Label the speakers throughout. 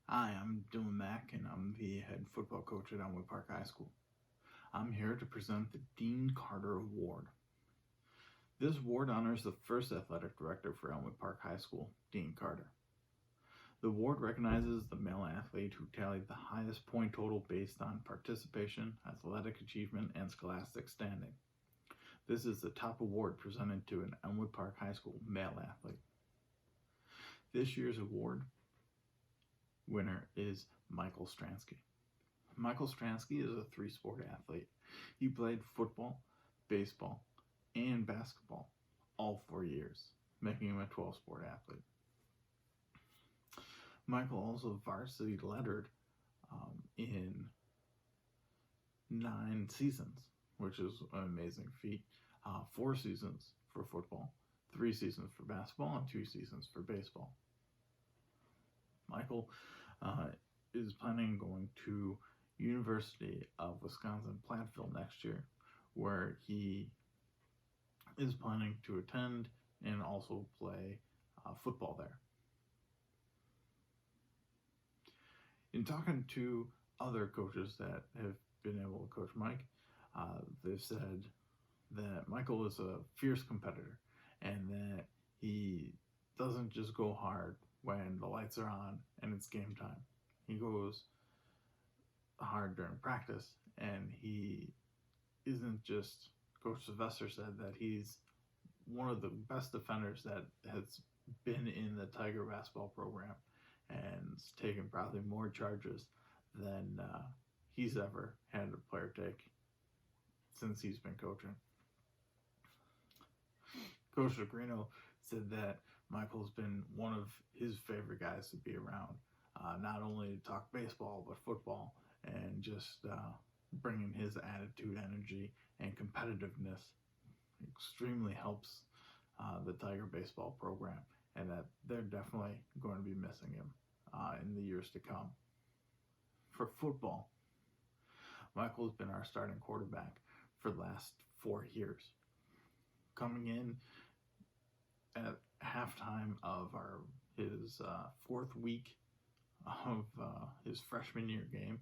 Speaker 1: Hi, I'm Dylan Mack, and I'm the head football coach at Elmwood Park High School. I'm here to present the Dean Carter Award. This award honors the first athletic director for Elmwood Park High School, Dean Carter. The award recognizes the male athlete who tallied the highest point total based on participation, athletic achievement, and scholastic standing. This is the top award presented to an Elmwood Park High School male athlete. This year's award winner is Michael Stranski. Michael Stranski is a three-sport athlete. He played football, baseball, and basketball all 4 years, making him a 12-sport athlete. Michael also varsity lettered in 9 seasons, which is an amazing feat. 4 seasons for football, 3 seasons for basketball, and 2 seasons for baseball. Michael is planning on going to University of Wisconsin-Platteville next year, where he is planning to attend and also play football there. In talking to other coaches that have been able to coach Mike, they've said that Michael is a fierce competitor and that he doesn't just go hard when the lights are on and it's game time. He goes hard during practice, and he isn't just, Coach Sylvester said that he's one of the best defenders that has been in the Tiger basketball program and taken probably more charges than he's ever had a player take since he's been coaching. Coach Agrino said that Michael's been one of his favorite guys to be around, not only to talk baseball but football, and just bringing his attitude, energy, and competitiveness extremely helps the Tiger baseball program, and that they're definitely going to be missing him in the years to come. For football, Michael's been our starting quarterback for the last 4 years. Coming in at halftime of his 4th week of his freshman year games,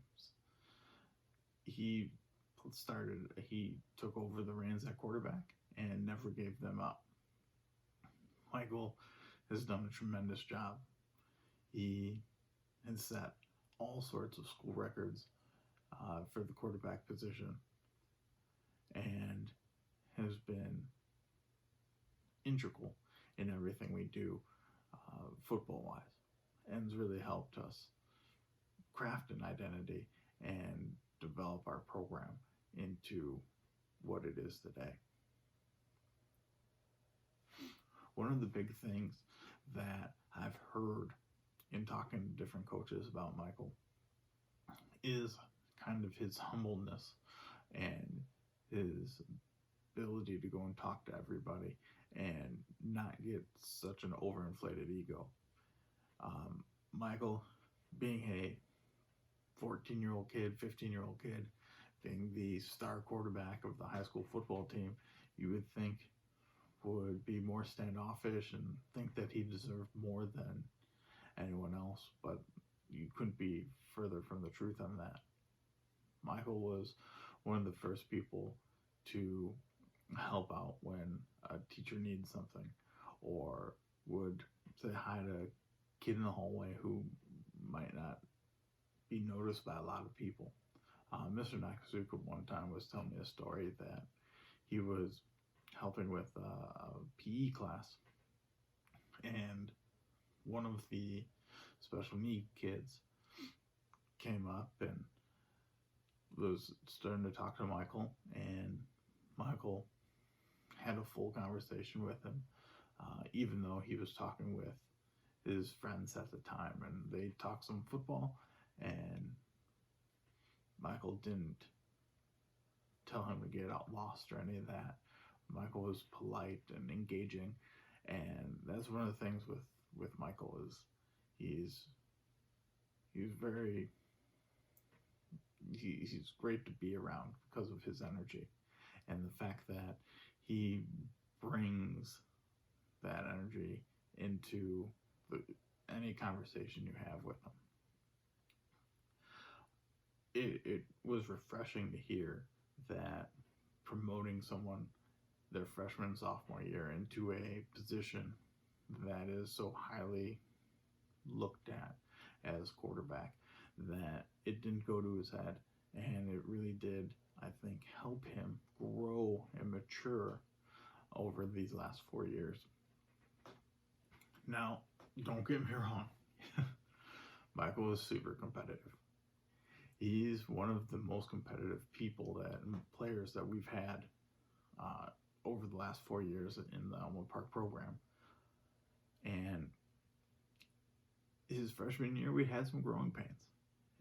Speaker 1: he took over the reins at quarterback and never gave them up. Michael has done a tremendous job. He has set all sorts of school records for the quarterback position and has been integral in everything we do football-wise, and has really helped us craft an identity and develop our program into what it is today. One of the big things that I've heard in talking to different coaches about Michael is kind of his humbleness and his ability to go and talk to everybody and not get such an overinflated ego. Michael, being a 14-year-old kid, 15-year-old kid, being the star quarterback of the high school football team, you would think would be more standoffish and think that he deserved more than anyone else, but you couldn't be further from the truth on that. Michael was one of the first people to help out when a teacher needed something, or would say hi to a kid in the hallway who might not be noticed by a lot of people. Mr. Nakazuka one time was telling me a story that he was helping with a PE class, and one of the special need kids came up and was starting to talk to Michael, and Michael had a full conversation with him, even though he was talking with his friends at the time, and they talked some football, and Michael didn't tell him to get out lost or any of that. Michael was polite and engaging, and that's one of the things with Michael is he's great to be around because of his energy and the fact that he brings that energy into any conversation you have with him. it was refreshing to hear that promoting someone their freshman and sophomore year into a position that is so highly looked at as quarterback, that it didn't go to his head, and it really did, I think, help him grow and mature over these last 4 years. Now, don't get me wrong, Michael is super competitive. He's one of the most competitive players that we've had over the last 4 years in the Elmwood Park program. And his freshman year, we had some growing pains.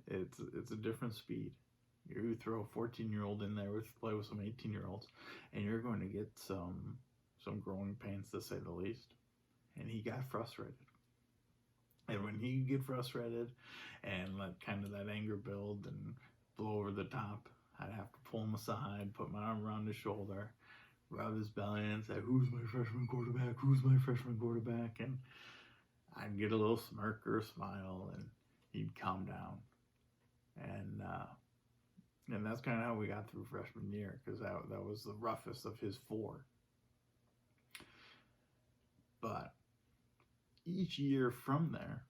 Speaker 1: It's a different speed. You throw a 14-year-old in there play with some 18-year-olds, and you're going to get some growing pains, to say the least. And he got frustrated. And when he get frustrated and let kind of that anger build and blow over the top, I'd have to pull him aside, put my arm around his shoulder, rub his belly, and say, "Who's my freshman quarterback? Who's my freshman quarterback?" And I'd get a little smirk or a smile, and he'd calm down. And that's kind of how we got through freshman year, because that was the roughest of his 4. But each year from there,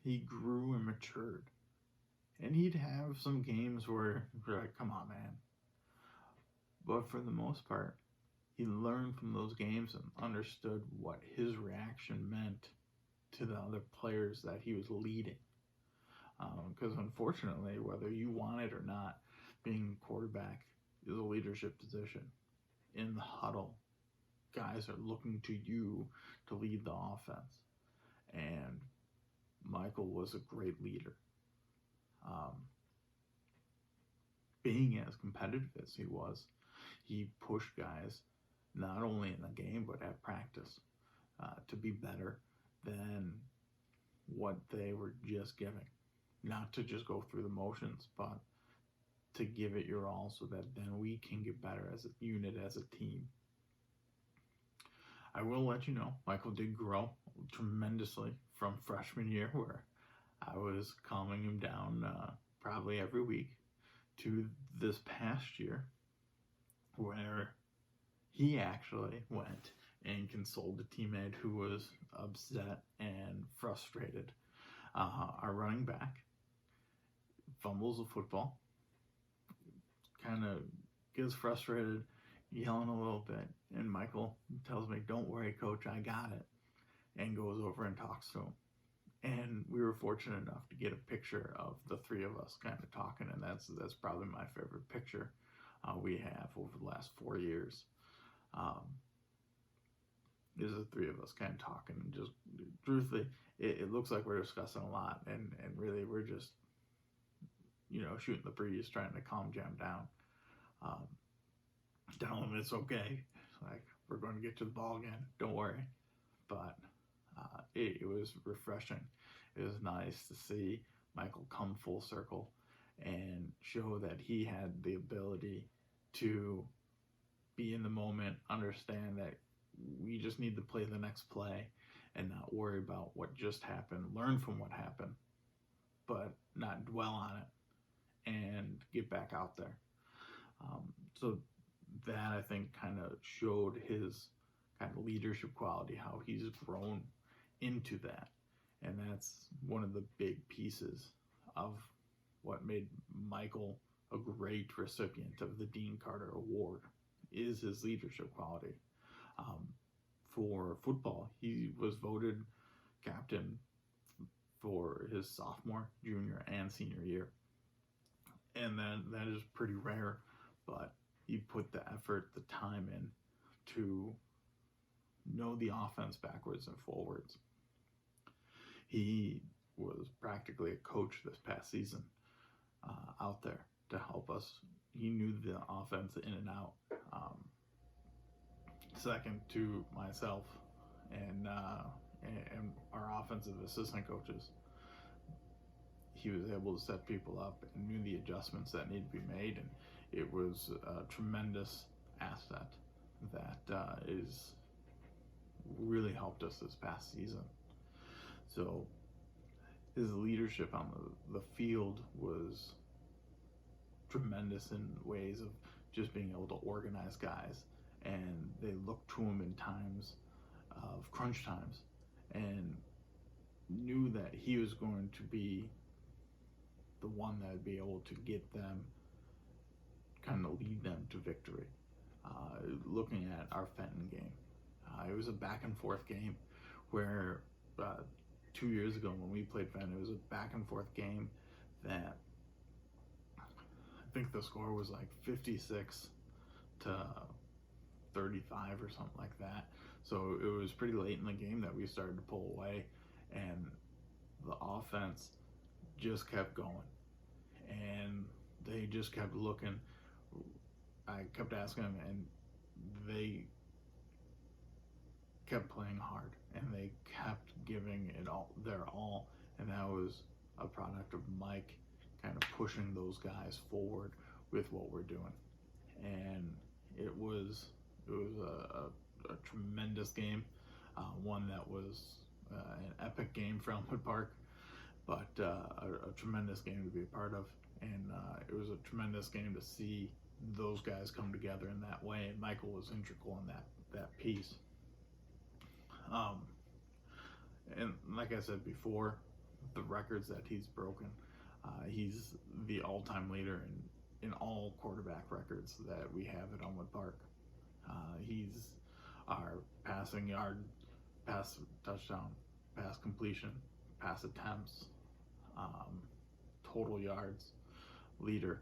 Speaker 1: he grew and matured. And he'd have some games where you're like, "Come on, man." But for the most part, he learned from those games and understood what his reaction meant to the other players that he was leading. Because unfortunately, whether you want it or not, being quarterback is a leadership position. In the huddle, guys are looking to you to lead the offense. And Michael was a great leader. Being as competitive as he was, he pushed guys not only in the game but at practice to be better than what they were just giving. Not to just go through the motions, but to give it your all so that then we can get better as a unit, as a team. I will let you know, Michael did grow tremendously from freshman year, where I was calming him down probably every week, to this past year, where he actually went and consoled a teammate who was upset and frustrated. Our running back fumbles a football, kind of gets frustrated, yelling a little bit, and Michael tells me, "Don't worry, coach, I got it," and goes over and talks to him. And we were fortunate enough to get a picture of the 3 of us kind of talking, and that's probably my favorite picture we have over the last 4 years. Is the 3 of us kind of talking, and just truthfully, it looks like we're discussing a lot, and really we're just, shooting the breeze, trying to calm Jam down. Tell him it's okay. Like, we're going to get to the ball again. Don't worry. But it was refreshing. It was nice to see Michael come full circle and show that he had the ability to be in the moment, understand that we just need to play the next play and not worry about what just happened, learn from what happened, but not dwell on it and get back out there. So that, I think, kind of showed his kind of leadership quality, how he's grown into that. And that's one of the big pieces of what made Michael a great recipient of the Dean Carter Award, is his leadership quality. For football, he was voted captain for his sophomore, junior, and senior year. And that is pretty rare, but he put the effort, the time in to know the offense backwards and forwards. He was practically a coach this past season out there to help us. He knew the offense in and out. Second to myself and our offensive assistant coaches, he was able to set people up and knew the adjustments that needed to be made, and it was a tremendous asset that is really helped us this past season. So his leadership on the field was tremendous in ways of just being able to organize guys, and they looked to him in times of crunch times and knew that he was going to be the one that would be able to get them, kind of lead them to victory. Looking at our Fenton game, it was a back and forth game where 2 years ago when we played Fenton, it was a back and forth game that I think the score was like 56 to 35 or something like that. So it was pretty late in the game that we started to pull away, and the offense just kept going, and they just kept looking. I kept asking them, and they kept playing hard, and they kept giving it all, their all, and that was a product of Mike kind of pushing those guys forward with what we're doing. And it was a tremendous game, one that was an epic game for Elmwood Park, but a tremendous game to be a part of, and it was a tremendous game to see those guys come together in that way, and Michael was integral in that piece. And like I said before, the records that he's broken, he's the all-time leader in all quarterback records that we have at Elmwood Park. He's our passing yard, pass touchdown, pass completion, pass attempts, total yards leader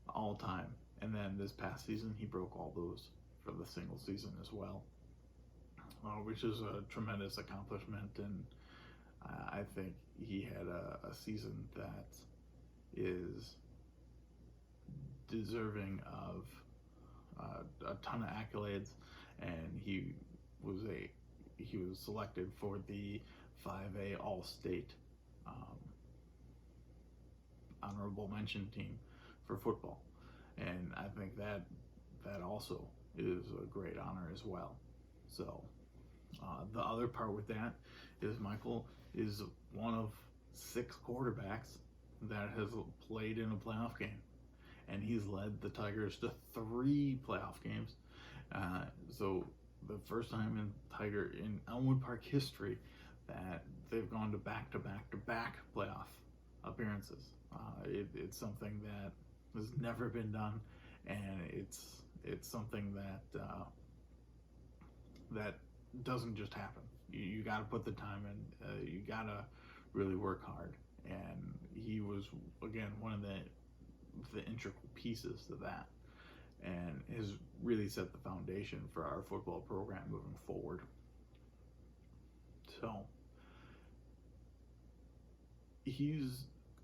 Speaker 1: all time. And then this past season, he broke all those for the single season as well, which is a tremendous accomplishment. And I think he had a season that is deserving of a ton of accolades, and he was selected for the 5A All-State honorable mention team for football, and I think that also is a great honor as well. So the other part with that is Michael is one of 6 quarterbacks that has played in a playoff game, and he's led the Tigers to 3 playoff games. So the first time in Elmwood Park history that they've gone to back playoff appearances. It's something that has never been done, and it's something that doesn't just happen. You got to put the time in. You got to really work hard, and he was again one of the integral pieces to that, and has really set the foundation for our football program moving forward. So he's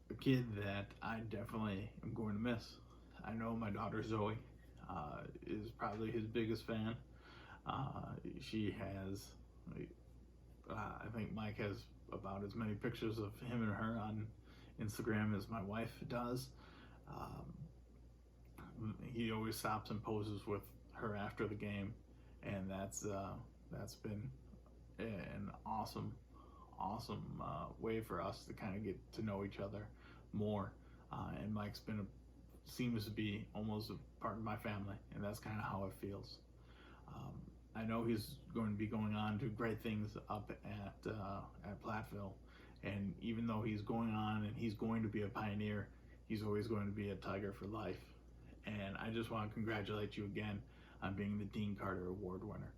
Speaker 1: a kid that I definitely am going to miss. I know my daughter Zoe is probably his biggest fan. She has, I think Mike has about as many pictures of him and her on Instagram as my wife does. He always stops and poses with her after the game, and that's been an awesome way for us to kind of get to know each other more. And Mike's seems to be almost a part of my family, and that's kind of how it feels. I know he's going to be going on to great things up at Platteville, and even though he's going on and he's going to be a Pioneer, he's always going to be a Tiger for life. And I just want to congratulate you again on being the Dean Carter Award winner.